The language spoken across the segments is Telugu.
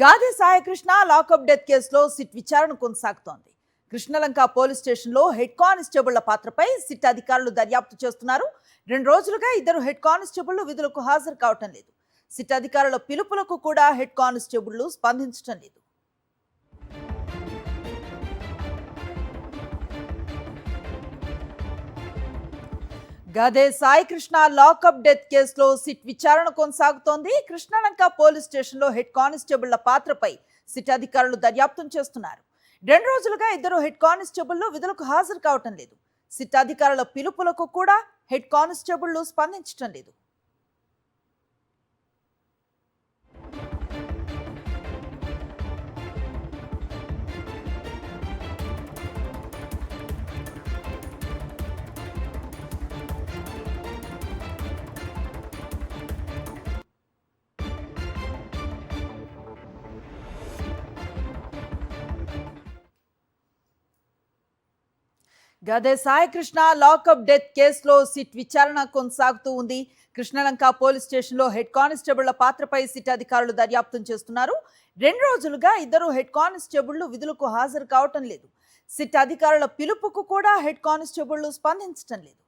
గాదే సాయికృష్ణ లాకప్ డెత్ కేసులో సిట్ విచారణ కొనసాగుతోంది. కృష్ణలంక పోలీస్ స్టేషన్లో హెడ్ కానిస్టేబుళ్ల పాత్రపై సిట్ అధికారులు దర్యాప్తు చేస్తున్నారు. 2 రోజులుగా ఇద్దరు హెడ్ కానిస్టేబుళ్లు విధులకు హాజరు కావటం లేదు. సిట్ అధికారుల పిలుపులకు కూడా హెడ్ కానిస్టేబుళ్లు స్పందించడం లేదు. గదే సాయికృష్ణ లాకప్ డెత్ కేసులో సిట్ విచారణ కొనసాగుతోంది. కృష్ణలంక పోలీస్ స్టేషన్లో హెడ్ కానిస్టేబుళ్ల పాత్రపై సిట్ అధికారులు దర్యాప్తు చేస్తున్నారు. 2 రోజులుగా ఇద్దరు హెడ్ కానిస్టేబుళ్లు విధులకు హాజరు కావటం లేదు. సిట్ అధికారుల పిలుపులకు కూడా హెడ్ కానిస్టేబుళ్లు స్పందించడం లేదు. గదే సాయికృష్ణ లాకప్ డెత్ కేసులో సిట్ విచారణ కొనసాగుతూ ఉంది. కృష్ణలంక పోలీస్ స్టేషన్లో హెడ్ కానిస్టేబుళ్ల పాత్రపై సిట్ అధికారులు దర్యాప్తు చేస్తున్నారు. 2 రోజులుగా ఇద్దరు హెడ్ కానిస్టేబుళ్లు విధులకు హాజరు కావటం లేదు. సిట్ అధికారుల పిలుపుకు కూడా హెడ్ కానిస్టేబుళ్లు స్పందించడం లేదు.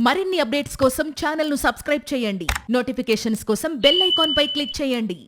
మరిన్ని అప్డేట్స్ కోసం ఛానల్ ను సబ్స్క్రైబ్ చేయండి. నోటిఫికేషన్స్ కోసం బెల్ ఐకాన్ పై క్లిక్ చేయండి.